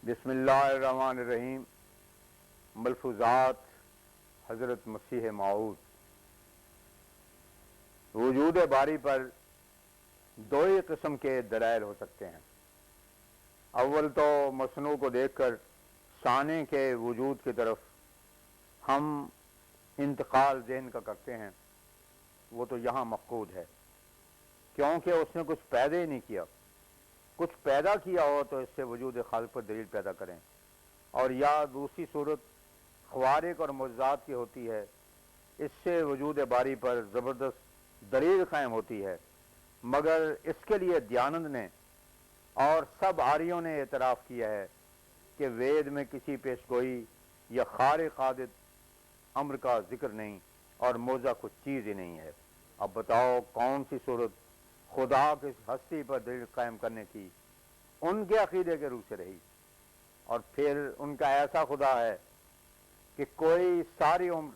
بسم اللہ الرحمن الرحیم۔ ملفوظات حضرت مسیح موعود۔ وجود باری پر دو ہی قسم کے دلائل ہو سکتے ہیں۔ اول تو مصنوع کو دیکھ کر صانع کے وجود کی طرف ہم انتقال ذہن کا کرتے ہیں، وہ تو یہاں مفقود ہے، کیونکہ اس نے کچھ پیدا ہی نہیں کیا۔ کچھ پیدا کیا ہو تو اس سے وجود خالق پر دلیل پیدا کریں، اور یا دوسری صورت خوارق اور معجزات کی ہوتی ہے، اس سے وجود باری پر زبردست دلیل قائم ہوتی ہے۔ مگر اس کے لیے دیانند نے اور سب آریوں نے اعتراف کیا ہے کہ وید میں کسی پیشگوئی یا خارق عادت امر کا ذکر نہیں، اور معجزہ کچھ چیز ہی نہیں ہے۔ اب بتاؤ کون سی صورت خدا کی ہستی پر دلیل قائم کرنے کی ان کے عقیدے کے روح سے رہی؟ اور پھر ان کا ایسا خدا ہے کہ کوئی ساری عمر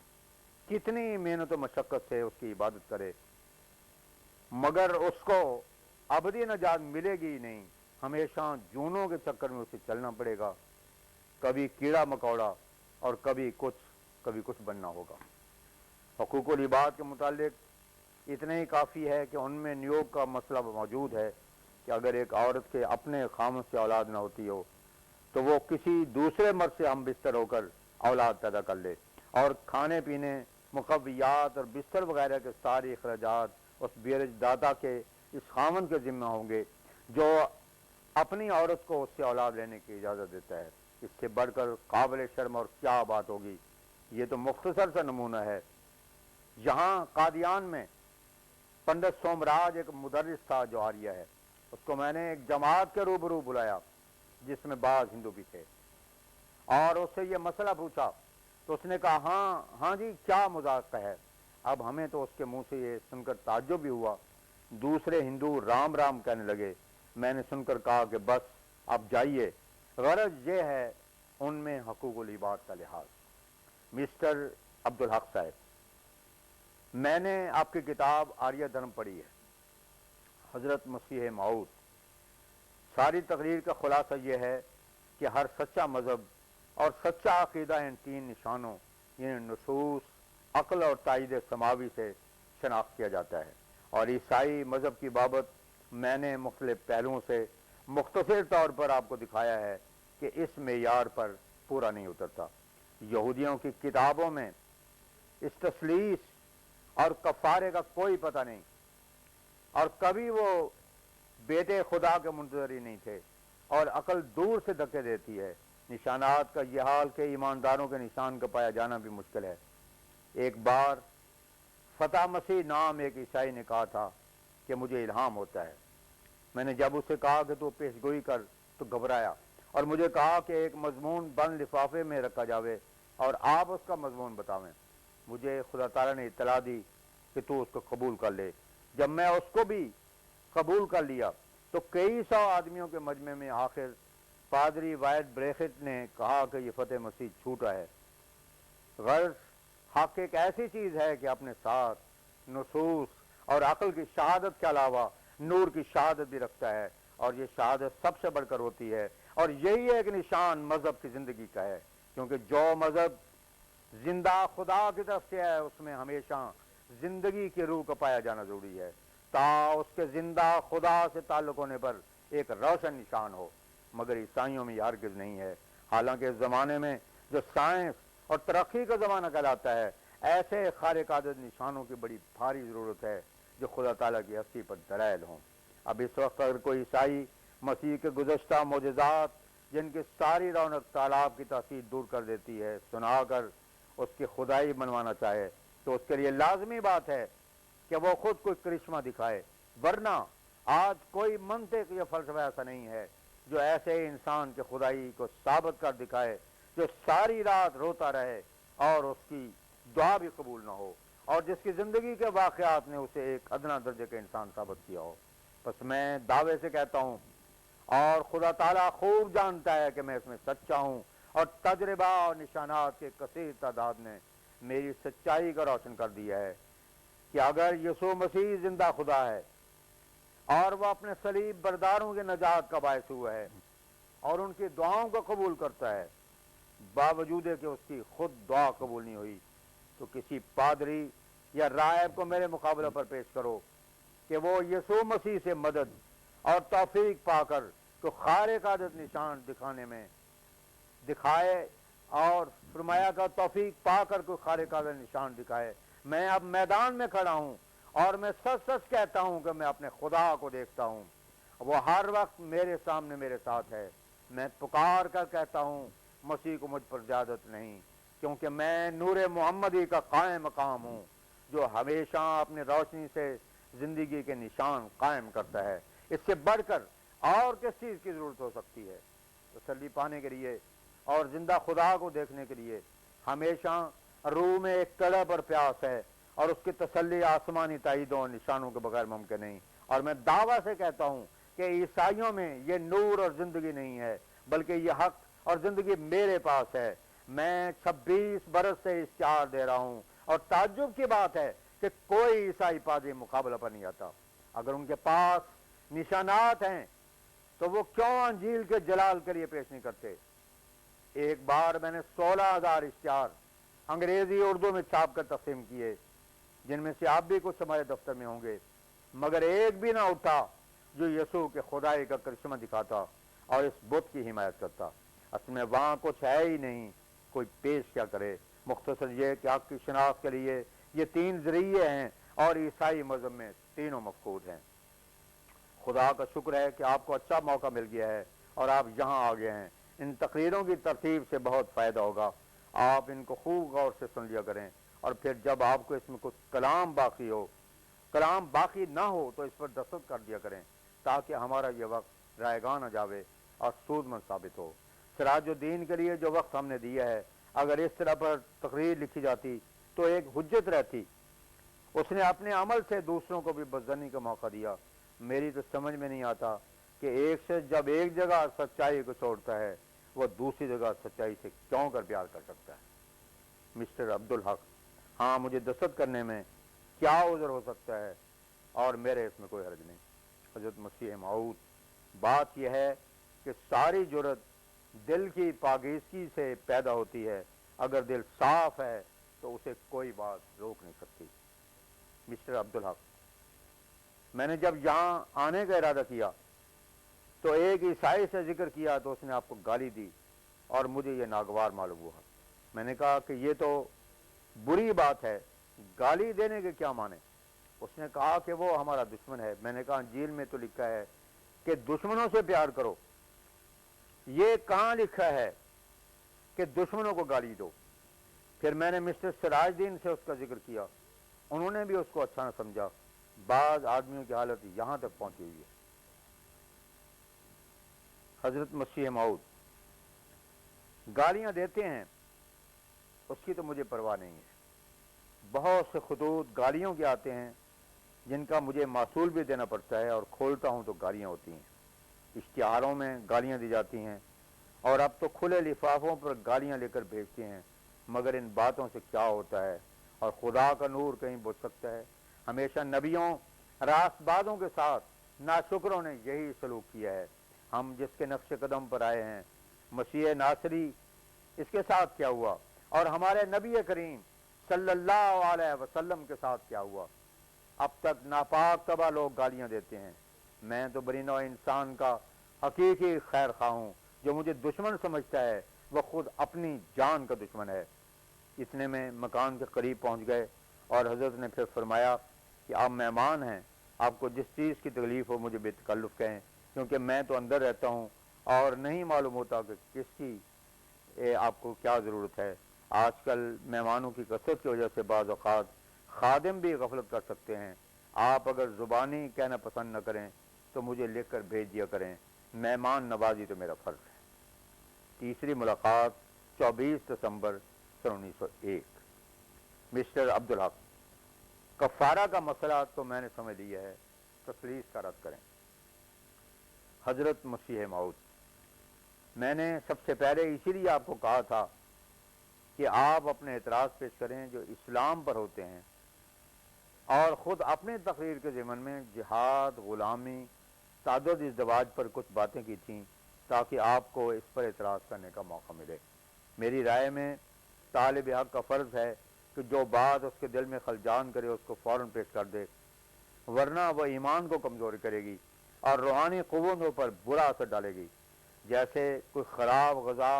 کتنی محنت و مشقت سے اس کی عبادت کرے مگر اس کو ابدی نجات ملے گی ہی نہیں، ہمیشہ جونوں کے چکر میں اسے چلنا پڑے گا، کبھی کیڑا مکوڑا اور کبھی کچھ بننا ہوگا۔ حقوق العباد کے متعلق اتنا ہی کافی ہے کہ ان میں نیوگ کا مسئلہ موجود ہے کہ اگر ایک عورت کے اپنے خامد سے اولاد نہ ہوتی ہو تو وہ کسی دوسرے مرد سے ہم بستر ہو کر اولاد پیدا کر لے، اور کھانے پینے، مقویات اور بستر وغیرہ کے سارے اخراجات اس بیرج داتا کے اس خامد کے ذمہ ہوں گے جو اپنی عورت کو اس سے اولاد لینے کی اجازت دیتا ہے۔ اس سے بڑھ کر قابل شرم اور کیا بات ہوگی؟ یہ تو مختصر سا نمونہ ہے۔ یہاں قادیان میں پنڈت سومراج ایک مدرس تھا جو آریہ ہے، اس کو میں نے ایک جماعت کے روبرو بلایا جس میں بعض ہندو بھی تھے، اور اس سے یہ مسئلہ پوچھا تو اس نے کہا ہاں جی کیا مذاق ہے۔ اب ہمیں تو اس کے منہ سے یہ سن کر تعجب بھی ہوا۔ دوسرے ہندو رام رام کہنے لگے۔ میں نے سن کر کہا کہ بس اب جائیے، غرض یہ ہے ان میں حقوق العباد کا لحاظ۔ مسٹر عبدالحق صاحب، میں نے آپ کی کتاب آریہ دھرم پڑھی ہے، حضرت مسیح موعود۔ ساری تقریر کا خلاصہ یہ ہے کہ ہر سچا مذہب اور سچا عقیدہ ان تین نشانوں یعنی نصوص، عقل اور تائید سماوی سے شناخت کیا جاتا ہے، اور عیسائی مذہب کی بابت میں نے مختلف پہلوؤں سے مختصر طور پر آپ کو دکھایا ہے کہ اس معیار پر پورا نہیں اترتا۔ یہودیوں کی کتابوں میں اس تثلیث اور کفارے کا کوئی پتہ نہیں، اور کبھی وہ بیٹے خدا کے منتظر ہی نہیں تھے، اور عقل دور سے دھکے دیتی ہے۔ نشانات کا یہ حال کہ ایمانداروں کے نشان کا پایا جانا بھی مشکل ہے۔ ایک بار فتح مسیح نام ایک عیسائی نے کہا تھا کہ مجھے الہام ہوتا ہے۔ میں نے جب اسے کہا کہ تو پیشگوئی کر تو گھبرایا، اور مجھے کہا کہ ایک مضمون بند لفافے میں رکھا جاوے اور آپ اس کا مضمون بتاویں۔ مجھے خدا تعالیٰ نے اطلاع دی کہ تو اس کو قبول کر لے۔ جب میں اس کو بھی قبول کر لیا تو کئی سو آدمیوں کے مجمع میں آخر پادری وائٹ بریخٹ نے کہا کہ یہ فتح مسیح جھوٹا ہے۔ غرض حق ایک ایسی چیز ہے کہ اپنے ساتھ نصوص اور عقل کی شہادت کے علاوہ نور کی شہادت بھی رکھتا ہے، اور یہ شہادت سب سے بڑھ کر ہوتی ہے، اور یہی ایک نشان مذہب کی زندگی کا ہے، کیونکہ جو مذہب زندہ خدا کی طرف سے ہے اس میں ہمیشہ زندگی کی روح کا پایا جانا ضروری ہے، تا اس کے زندہ خدا سے تعلق ہونے پر ایک روشن نشان ہو۔ مگر عیسائیوں میں یہ ہرگز نہیں ہے، حالانکہ اس زمانے میں جو سائنس اور ترقی کا زمانہ کہلاتا ہے، ایسے خارق عادت نشانوں کی بڑی بھاری ضرورت ہے جو خدا تعالیٰ کی ہستی پر دلائل ہوں۔ اب اس وقت اگر کوئی عیسائی مسیح کے گزشتہ معجزات جن کی ساری رونق تالاب کی تاثیر دور کر دیتی ہے سنا کر اس کی خدائی بنوانا چاہے تو اس کے لیے لازمی بات ہے کہ وہ خود کوئی کرشمہ دکھائے، ورنہ آج کوئی منطق یا فلسفہ ایسا نہیں ہے جو ایسے انسان کے خدائی کو ثابت کر دکھائے جو ساری رات روتا رہے اور اس کی دعا بھی قبول نہ ہو، اور جس کی زندگی کے واقعات نے اسے ایک ادنا درجے کا انسان ثابت کیا ہو۔ بس میں دعوے سے کہتا ہوں، اور خدا تعالیٰ خوب جانتا ہے کہ میں اس میں سچا ہوں، اور تجربہ اور نشانات کے کثیر تعداد نے میری سچائی کا روشن کر دیا ہے کہ اگر یسوع مسیح زندہ خدا ہے اور وہ اپنے صلیب برداروں کے نجات کا باعث ہوا ہے، اور ان کی دعاؤں کو قبول کرتا ہے، باوجود ہے کہ اس کی خود دعا قبول نہیں ہوئی، تو کسی پادری یا راہب کو میرے مقابلہ پر پیش کرو کہ وہ یسوع مسیح سے مدد اور توفیق پا کر تو خارق عادت نشان دکھانے میں دکھائے، اور فرمایا کا توفیق پا کر کوئی خارق عادت نشان دکھائے۔ میں اب میدان میں کھڑا ہوں اور میں سچ سچ کہتا ہوں کہ میں اپنے خدا کو دیکھتا ہوں، وہ ہر وقت میرے سامنے میرے ساتھ ہے۔ میں پکار کر کہتا ہوں مسیح کو مجھ پر زیادت نہیں، کیونکہ میں نور محمدی کا قائم مقام ہوں جو ہمیشہ اپنی روشنی سے زندگی کے نشان قائم کرتا ہے۔ اس سے بڑھ کر اور کس چیز کی ضرورت ہو سکتی ہے؟ تسلی پانے کے لیے اور زندہ خدا کو دیکھنے کے لیے ہمیشہ روح میں ایک تڑپ اور پیاس ہے، اور اس کی تسلی آسمانی تائیدوں اور نشانوں کے بغیر ممکن نہیں۔ اور میں دعویٰ سے کہتا ہوں کہ عیسائیوں میں یہ نور اور زندگی نہیں ہے، بلکہ یہ حق اور زندگی میرے پاس ہے۔ میں 26 برس سے اشتہار دے رہا ہوں، اور تعجب کی بات ہے کہ کوئی عیسائی پادری مقابلہ پر نہیں آتا۔ اگر ان کے پاس نشانات ہیں تو وہ کیوں انجیل کے جلال کے لیے پیش نہیں کرتے؟ ایک بار میں نے 16,000 اشتہار انگریزی اردو میں چھاپ کر تقسیم کیے، جن میں سے آپ بھی کچھ ہمارے دفتر میں ہوں گے، مگر ایک بھی نہ اٹھا جو یسوع کے خدائی کا کرشمہ دکھاتا اور اس بت کی حمایت کرتا۔ اصل میں وہاں کچھ ہے ہی نہیں، کوئی پیش کیا کرے؟ مختصر یہ کہ آپ کی شناخت کے لیے یہ 3 ذریعے ہیں، اور عیسائی مذہب میں تینوں مفقود ہیں۔ خدا کا شکر ہے کہ آپ کو اچھا موقع مل گیا ہے اور آپ یہاں آ گئے ہیں۔ ان تقریروں کی ترتیب سے بہت فائدہ ہوگا، آپ ان کو خوب غور سے سن لیا کریں، اور پھر جب آپ کو اس میں کچھ کلام باقی نہ ہو تو اس پر دستخط کر دیا کریں، تاکہ ہمارا یہ وقت رائگاں نہ جاوے اور سود مند ثابت ہو۔ سراج الدین کے لیے جو وقت ہم نے دیا ہے، اگر اس طرح پر تقریر لکھی جاتی تو ایک حجت رہتی۔ اس نے اپنے عمل سے دوسروں کو بھی بدزنی کا موقع دیا۔ میری تو سمجھ میں نہیں آتا کہ ایک سے جب ایک جگہ سچائی کو چھوڑتا ہے، وہ دوسری جگہ سچائی سے کیوں کر پیار کر سکتا ہے؟ مسٹر عبدالحق، ہاں مجھے دستخط کرنے میں کیا عذر ہو سکتا ہے، اور میرے اس میں کوئی حرج نہیں۔ حضرت مسیح موعود، بات یہ ہے کہ ساری جرت دل کی پاکیزگی سے پیدا ہوتی ہے۔ اگر دل صاف ہے تو اسے کوئی بات روک نہیں سکتی۔ مسٹر عبدالحق، میں نے جب یہاں آنے کا ارادہ کیا تو ایک عیسائی سے ذکر کیا تو اس نے آپ کو گالی دی، اور مجھے یہ ناگوار معلوم ہوا۔ میں نے کہا کہ یہ تو بری بات ہے، گالی دینے کے کیا معنی؟ اس نے کہا کہ وہ ہمارا دشمن ہے۔ میں نے کہا انجیل میں تو لکھا ہے کہ دشمنوں سے پیار کرو، یہ کہاں لکھا ہے کہ دشمنوں کو گالی دو؟ پھر میں نے مسٹر سراج الدین سے اس کا ذکر کیا، انہوں نے بھی اس کو اچھا نہ سمجھا۔ بعض آدمیوں کی حالت یہاں تک پہنچی ہوئی ہے۔ حضرت مسیح موعود گالیاں دیتے ہیں، اس کی تو مجھے پرواہ نہیں ہے۔ بہت سے خطوط گالیوں کے آتے ہیں جن کا مجھے محصول بھی دینا پڑتا ہے، اور کھولتا ہوں تو گالیاں ہوتی ہیں۔ اشتہاروں میں گالیاں دی جاتی ہیں، اور اب تو کھلے لفافوں پر گالیاں لے کر بھیجتے ہیں، مگر ان باتوں سے کیا ہوتا ہے؟ اور خدا کا نور کہیں بجھ سکتا ہے؟ ہمیشہ نبیوں راست بازوں کے ساتھ ناشکروں نے یہی سلوک کیا ہے۔ ہم جس کے نقش قدم پر آئے ہیں، مسیح ناصری، اس کے ساتھ کیا ہوا؟ اور ہمارے نبی کریم صلی اللہ علیہ وسلم کے ساتھ کیا ہوا؟ اب تک ناپاک طبع لوگ گالیاں دیتے ہیں۔ میں تو بری نوع انسان کا حقیقی خیر خواہ ہوں، جو مجھے دشمن سمجھتا ہے وہ خود اپنی جان کا دشمن ہے۔ اتنے میں مکان کے قریب پہنچ گئے، اور حضرت نے پھر فرمایا کہ آپ مہمان ہیں، آپ کو جس چیز کی تکلیف ہو مجھے بے تکلف کہیں، کیونکہ میں تو اندر رہتا ہوں اور نہیں معلوم ہوتا کہ کس کی آپ کو کیا ضرورت ہے۔ آج کل مہمانوں کی کثرت کی وجہ سے بعض اوقات خادم بھی غفلت کر سکتے ہیں۔ آپ اگر زبانی کہنا پسند نہ کریں تو مجھے لکھ کر بھیج دیا کریں، مہمان نوازی تو میرا فرض ہے۔ تیسری ملاقات 24 دسمبر 1901۔ مسٹر عبدالحق، کفارہ کا مسئلہ تو میں نے سمجھ لیا ہے، تفلیس کا رد کریں۔ حضرت مسیح موعود، میں نے سب سے پہلے اسی لیے آپ کو کہا تھا کہ آپ اپنے اعتراض پیش کریں جو اسلام پر ہوتے ہیں، اور خود اپنے تقریر کے ضمن میں جہاد، غلامی، تعدد ازدواج پر کچھ باتیں کی تھیں تاکہ آپ کو اس پر اعتراض کرنے کا موقع ملے۔ میری رائے میں طالب حق کا فرض ہے کہ جو بات اس کے دل میں خلجان کرے اس کو فوراً پیش کر دے، ورنہ وہ ایمان کو کمزور کرے گی اور روحانی قوتوں پر برا اثر ڈالے گی۔ جیسے کوئی خراب غذا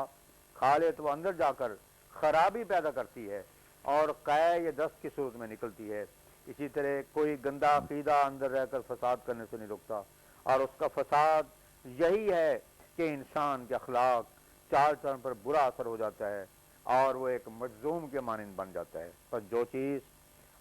کھا لے تو وہ اندر جا کر خرابی پیدا کرتی ہے اور قے یا دست کی صورت میں نکلتی ہے، اسی طرح کوئی گندا عقیدہ اندر رہ کر فساد کرنے سے نہیں رکتا، اور اس کا فساد یہی ہے کہ انسان کے اخلاق چال چلن پر برا اثر ہو جاتا ہے اور وہ ایک مجذوم کے مانند بن جاتا ہے۔ پر جو چیز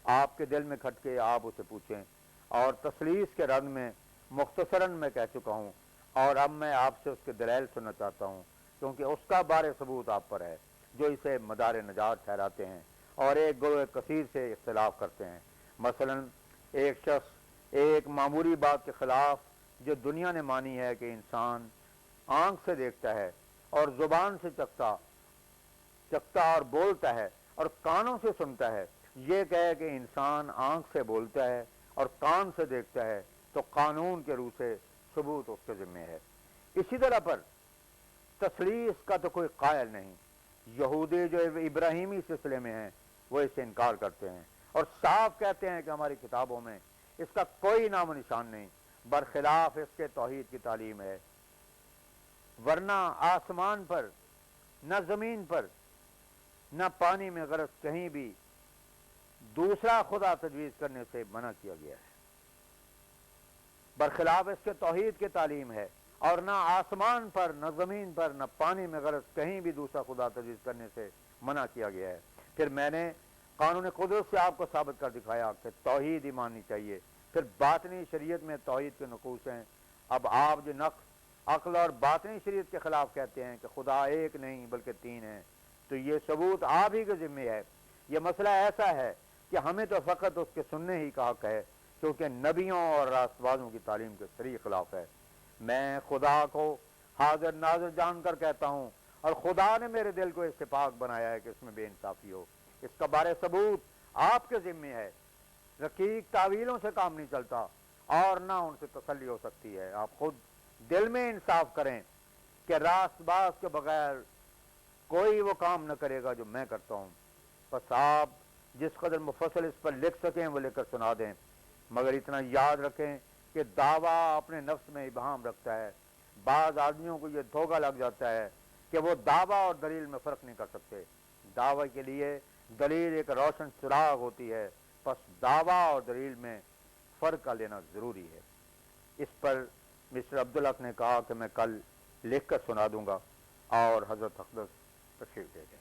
آپ کے دل میں کھٹکے آپ اسے پوچھیں، اور تسلیس کے رد میں مختصراً میں کہہ چکا ہوں، اور اب میں آپ سے اس کے دلائل سننا چاہتا ہوں، کیونکہ اس کا بار ثبوت آپ پر ہے جو اسے مدار نجات ٹھہراتے ہیں اور ایک گروہ کثیر سے اختلاف کرتے ہیں۔ مثلا ایک شخص ایک معمولی بات کے خلاف جو دنیا نے مانی ہے کہ انسان آنکھ سے دیکھتا ہے اور زبان سے چکھتا اور بولتا ہے اور کانوں سے سنتا ہے، یہ کہے کہ انسان آنکھ سے بولتا ہے اور کان سے دیکھتا ہے تو قانون کے روح سے ثبوت اس کے ذمہ ہے۔ اسی طرح پر تثلیث کا تو کوئی قائل نہیں۔ یہودی جو ابراہیمی سلسلے میں ہیں وہ اس سے انکار کرتے ہیں اور صاف کہتے ہیں کہ ہماری کتابوں میں اس کا کوئی نام و نشان نہیں، برخلاف اس کے توحید کی تعلیم ہے۔ ورنہ آسمان پر نہ زمین پر نہ پانی میں غرض کہیں بھی دوسرا خدا تجویز کرنے سے منع کیا گیا ہے، برخلاف اس کے توحید کی تعلیم ہے، اور نہ آسمان پر نہ زمین پر نہ پانی میں غرض کہیں بھی دوسرا خدا تجویز کرنے سے منع کیا گیا ہے۔ پھر میں نے قانون قدرت سے آپ کو ثابت کر دکھایا کہ توحید ہی ماننی چاہیے۔ پھر باطنی شریعت میں توحید کے نقوص ہیں۔ اب آپ جو نقص عقل اور باطنی شریعت کے خلاف کہتے ہیں کہ خدا ایک نہیں بلکہ تین ہیں، تو یہ ثبوت آپ ہی کے ذمہ ہے۔ یہ مسئلہ ایسا ہے کہ ہمیں تو فقط اس کے سننے ہی کا حق ہے، کیونکہ نبیوں اور راست بازوں کی تعلیم کے صریح خلاف ہے۔ میں خدا کو حاضر ناظر جان کر کہتا ہوں، اور خدا نے میرے دل کو اس سے پاک بنایا ہے کہ اس میں بے انصافی ہو۔ اس کا بارے ثبوت آپ کے ذمہ ہے۔ رقیق تعویلوں سے کام نہیں چلتا اور نہ ان سے تسلی ہو سکتی ہے۔ آپ خود دل میں انصاف کریں کہ راست باز کے بغیر کوئی وہ کام نہ کرے گا جو میں کرتا ہوں۔ بس آپ جس قدر مفصل اس پر لکھ سکیں وہ لکھ کر سنا دیں، مگر اتنا یاد رکھیں کہ دعویٰ اپنے نفس میں ابہام رکھتا ہے۔ بعض آدمیوں کو یہ دھوکہ لگ جاتا ہے کہ وہ دعویٰ اور دلیل میں فرق نہیں کر سکتے۔ دعوی کے لیے دلیل ایک روشن چراغ ہوتی ہے، پس دعویٰ اور دلیل میں فرق کا لینا ضروری ہے۔ اس پر مسٹر عبدالحق نے کہا کہ میں کل لکھ کر سنا دوں گا، اور حضرت اقدس تشریف لے گئے۔